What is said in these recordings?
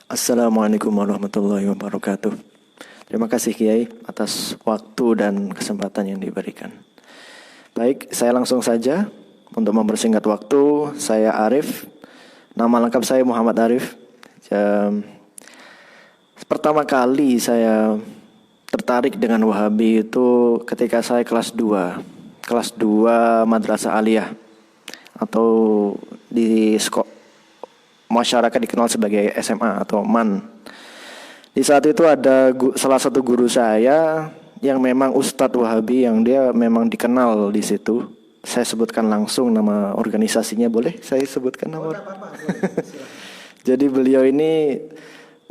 Assalamualaikum warahmatullahi wabarakatuh. Terima kasih Kiai atas waktu dan kesempatan yang diberikan. Baik, saya langsung saja untuk mempersingkat waktu. Saya Arif. Nama lengkap saya Muhammad Arif. Pertama kali saya tertarik dengan Wahabi itu ketika saya kelas 2. Kelas 2 Madrasah Aliyah atau di masyarakat dikenal sebagai SMA atau MAN. Di saat itu ada salah satu guru saya yang memang Ustadz Wahabi yang dia memang dikenal di situ. Saya sebutkan langsung nama organisasinya, boleh saya sebutkan nama? Jadi beliau ini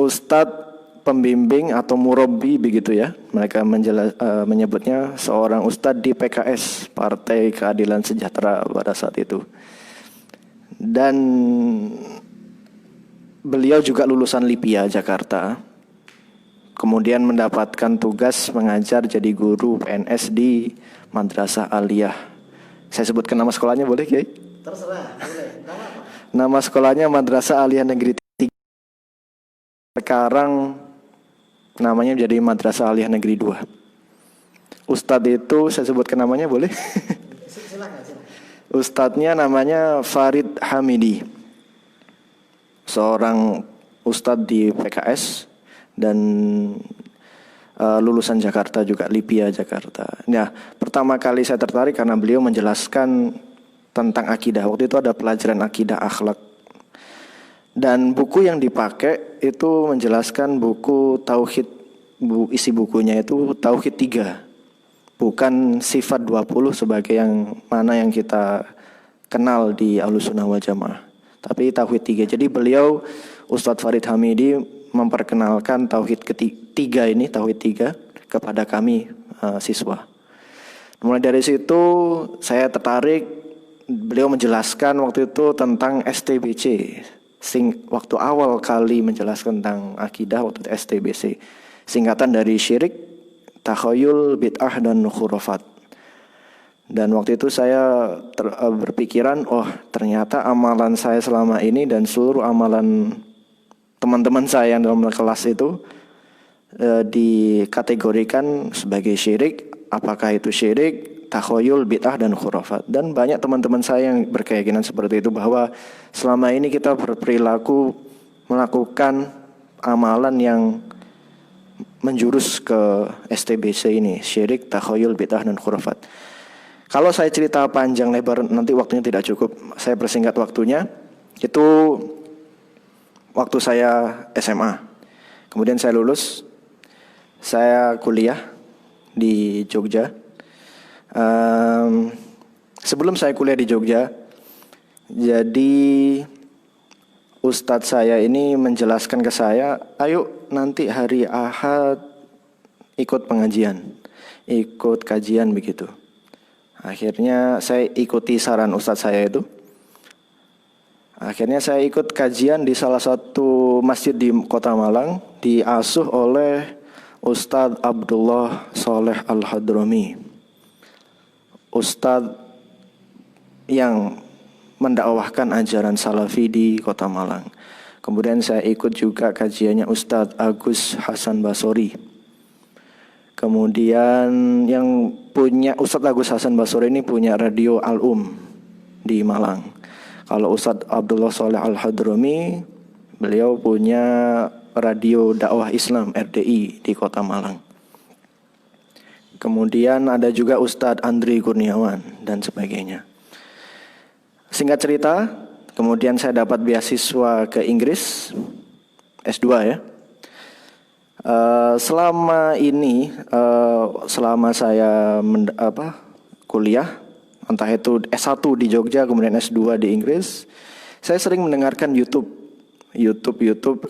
Ustadz pembimbing atau murabbi begitu ya. Mereka menyebutnya seorang Ustadz di PKS, Partai Keadilan Sejahtera pada saat itu. Dan beliau juga lulusan LIPIA Jakarta. Kemudian mendapatkan tugas mengajar jadi guru PNS di Madrasah Aliyah. Saya sebutkan nama sekolahnya boleh, Kiai? Terserah, boleh. Nama apa? Nama sekolahnya Madrasah Aliyah Negeri 3. Sekarang namanya jadi Madrasah Aliyah Negeri 2. Ustadz itu saya sebutkan namanya boleh? Silakan. Ustadznya namanya Farid Hamidi. Seorang ustadz di PKS dan lulusan Jakarta juga, LIPIA Jakarta. Nah, pertama kali saya tertarik karena beliau menjelaskan tentang akidah. Waktu itu ada pelajaran akidah akhlak. Dan buku yang dipakai itu menjelaskan buku Tauhid. Isi bukunya itu Tauhid 3. Bukan sifat 20 sebagai yang mana yang kita kenal di Ahlussunnah wal Jamaah. Tapi Tauhid 3. Jadi beliau Ustadz Farid Hamidi memperkenalkan Tauhid ketiga ini, Tauhid 3 kepada kami siswa. Mulai dari situ saya tertarik. Beliau menjelaskan waktu itu tentang STBC. Waktu awal kali menjelaskan tentang akidah waktu itu STBC. Singkatan dari syirik, takhayul, bid'ah, dan khurafat. Dan waktu itu saya berpikiran, oh ternyata amalan saya selama ini dan seluruh amalan teman-teman saya yang dalam kelas itu dikategorikan sebagai syirik. Apakah itu syirik, takhayul, bid'ah, dan khurafat. Dan banyak teman-teman saya yang berkeyakinan seperti itu, bahwa selama ini kita berperilaku melakukan amalan yang menjurus ke STBC ini, syirik, takhayul, bid'ah, dan khurafat. Kalau saya cerita panjang lebar nanti waktunya tidak cukup. Saya persingkat waktunya. Itu waktu saya SMA. Kemudian saya lulus. Saya kuliah di Jogja. Sebelum saya kuliah di Jogja, jadi Ustadz saya ini menjelaskan ke saya, ayo nanti hari Ahad ikut pengajian, ikut kajian begitu. Akhirnya saya ikuti saran Ustadz saya itu. Akhirnya saya ikut kajian di salah satu masjid di Kota Malang, diasuh oleh Ustadz Abdullah Soleh Al-Hadrami. Ustadz yang mendakwahkan ajaran salafi di Kota Malang. Kemudian saya ikut juga kajiannya Ustadz Agus Hasan Basori. Kemudian yang punya Ustadz Agus Hasan Basori ini punya radio Al-Um di Malang. Kalau Ustadz Abdullah Soleh Al-Hadrami, beliau punya radio dakwah Islam RDI di Kota Malang. Kemudian ada juga Ustadz Andri Kurniawan dan sebagainya. Singkat cerita, kemudian saya dapat beasiswa ke Inggris S2 ya. Selama ini, selama saya kuliah, entah itu S1 di Jogja, kemudian S2 di Inggris, saya sering mendengarkan YouTube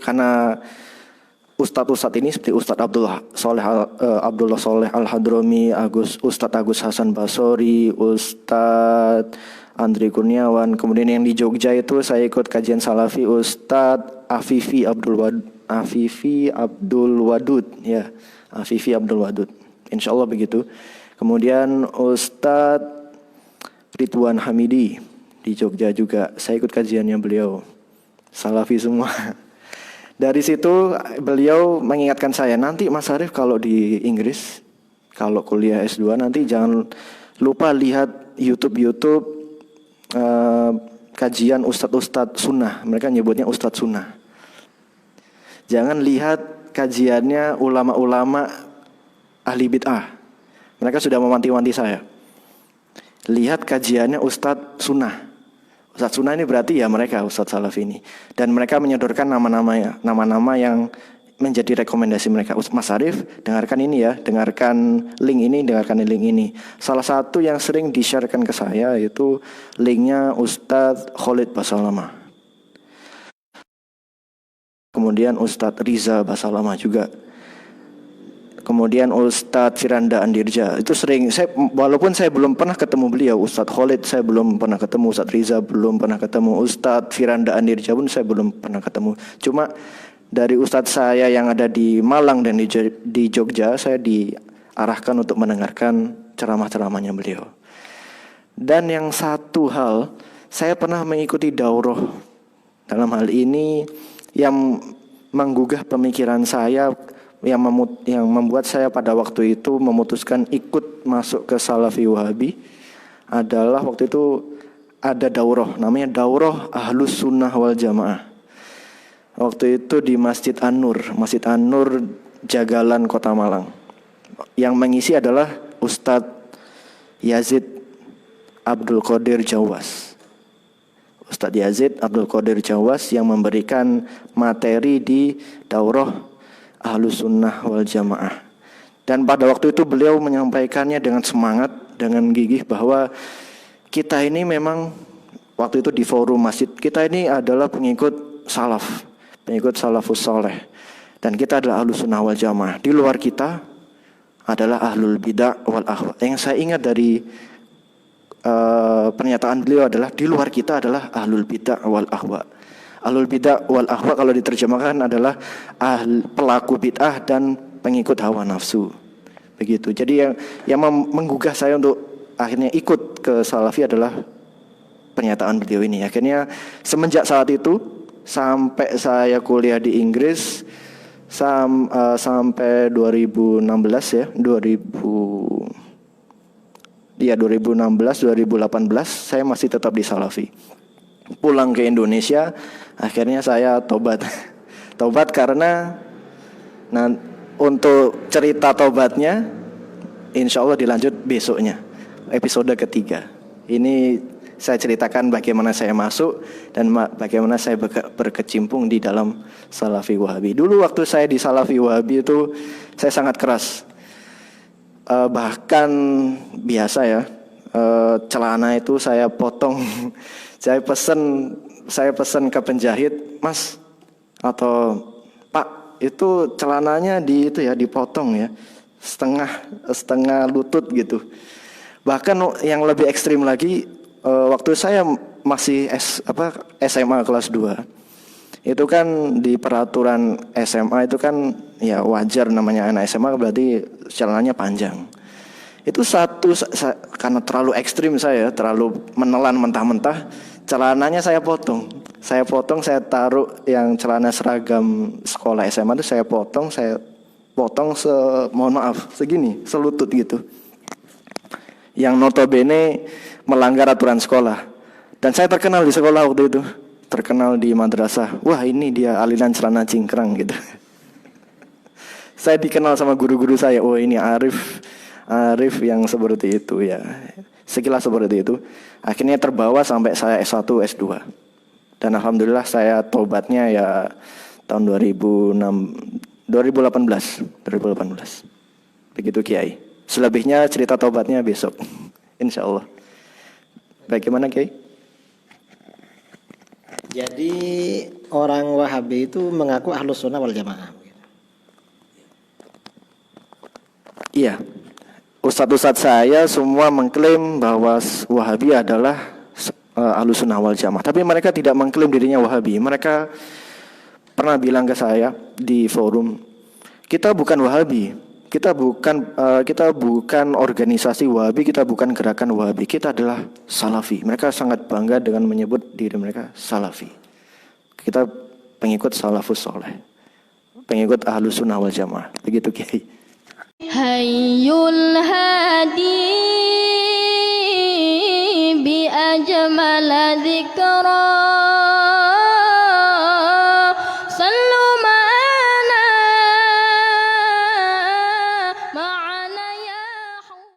karena ustadz-ustadz ini seperti Ustadz Abdullah Soleh Al-Hadrami, Ustadz Agus Hasan Basori, Ustadz Andri Kurniawan. Kemudian yang di Jogja itu saya ikut kajian salafi Ustadz Afifi Abdul Wadud ya, Afifi Abdul Wadud, insya Allah begitu. Kemudian Ustadz Ridwan Hamidi di Jogja juga, saya ikut kajiannya beliau, salafi semua. Dari situ beliau mengingatkan saya, nanti Mas Arif kalau di Inggris, kalau kuliah S2 nanti jangan lupa lihat YouTube kajian ustadz-ustadz sunnah. Mereka nyebutnya ustadz sunnah. Jangan lihat kajiannya ulama-ulama ahli bid'ah. Mereka sudah mewanti-wanti saya. Lihat kajiannya ustadz sunnah. Ustadz sunnah ini berarti ya mereka ustadz salaf ini. Dan mereka menyodorkan nama-nama yang menjadi rekomendasi mereka. Mas Arif, dengarkan ini ya, dengarkan link ini. Salah satu yang sering di-sharekan ke saya itu linknya Ustadz Khalid Basalamah. Kemudian Ustadz Riza Basalamah juga. Kemudian Ustadz Firanda Andirja. Itu sering, walaupun saya belum pernah ketemu beliau, Ustadz Khalid saya belum pernah ketemu, Ustadz Riza belum pernah ketemu, Ustadz Firanda Andirja pun saya belum pernah ketemu. Cuma dari Ustadz saya yang ada di Malang dan di Jogja, saya diarahkan untuk mendengarkan ceramah-ceramahnya beliau. Dan yang satu hal, saya pernah mengikuti daurah. Dalam hal ini yang menggugah pemikiran saya, yang membuat saya pada waktu itu memutuskan ikut masuk ke Salafi Wahabi adalah waktu itu ada daurah, namanya Daurah Ahlus Sunnah wal Jamaah. Waktu itu di Masjid An-Nur Jagalan Kota Malang. Yang mengisi adalah Ustadz Yazid Abdul Qadir Jawas. Ustadz Yazid Abdul Qadir Jawas yang memberikan materi di Daurah Ahlus Sunnah wal Jamaah. Dan pada waktu itu beliau menyampaikannya dengan semangat, dengan gigih bahwa kita ini memang waktu itu di forum masjid, kita ini adalah pengikut salaf, pengikut salafus soleh. Dan kita adalah Ahlus Sunnah wal Jamaah. Di luar kita adalah Ahlul Bidah wal Ahwa. Yang saya ingat dari pernyataan beliau adalah di luar kita adalah Ahlul Bidah wal Ahwa. Ahlul Bidah wal Ahwa kalau diterjemahkan adalah pelaku bid'ah dan pengikut hawa nafsu. Begitu. Jadi yang menggugah saya untuk akhirnya ikut ke Salafi adalah pernyataan beliau ini. Akhirnya semenjak saat itu sampai saya kuliah di Inggris sampai 2016 ya, 2016 2018 saya masih tetap di Salafi. Pulang ke Indonesia, akhirnya saya tobat karena untuk cerita tobatnya insya Allah dilanjut besoknya, episode ketiga. Ini saya ceritakan bagaimana saya masuk dan bagaimana saya berkecimpung di dalam Salafi Wahabi. Dulu waktu saya di Salafi Wahabi itu saya sangat keras, bahkan biasa ya, celana itu saya potong. Saya pesen ke penjahit, Mas atau Pak, itu celananya dipotong ya, setengah lutut gitu. Bahkan yang lebih ekstrim lagi, waktu saya masih SMA kelas 2. Itu kan di peraturan SMA itu kan ya wajar, namanya anak SMA berarti celananya panjang. Itu karena terlalu ekstrim saya, terlalu menelan mentah-mentah, celananya saya potong, saya taruh yang celana seragam sekolah SMA itu saya potong mohon maaf segini, selutut gitu. Yang notabene melanggar aturan sekolah. Dan saya terkenal di sekolah waktu itu, terkenal di madrasah. Wah, ini dia aliran celana cingkrang gitu. Saya dikenal sama guru-guru saya, oh ini Arif yang seperti itu ya. Sekilas seperti itu. Akhirnya terbawa sampai saya S1, S2. Dan alhamdulillah saya tobatnya ya tahun 2018. Begitu Kiai. Selebihnya cerita tobatnya besok. Insya Allah. Bagaimana Kiai? Jadi orang Wahabi itu mengaku Ahlus Sunnah wal Jamaah. Iya. Ustadz-ustadz saya semua mengklaim bahwa Wahabi adalah Ahlus Sunnah wal Jamaah. Tapi mereka tidak mengklaim dirinya Wahabi. Mereka pernah bilang ke saya di forum, kita bukan Wahabi, kita bukan organisasi Wahabi, kita bukan gerakan Wahabi, kita adalah Salafi. Mereka sangat bangga dengan menyebut diri mereka Salafi. Kita pengikut Salafus Soleh. pengikut Ahlus Sunnah wal Jamaah. Begitu Kiai. Hayyul hadi bi ajmala dzikra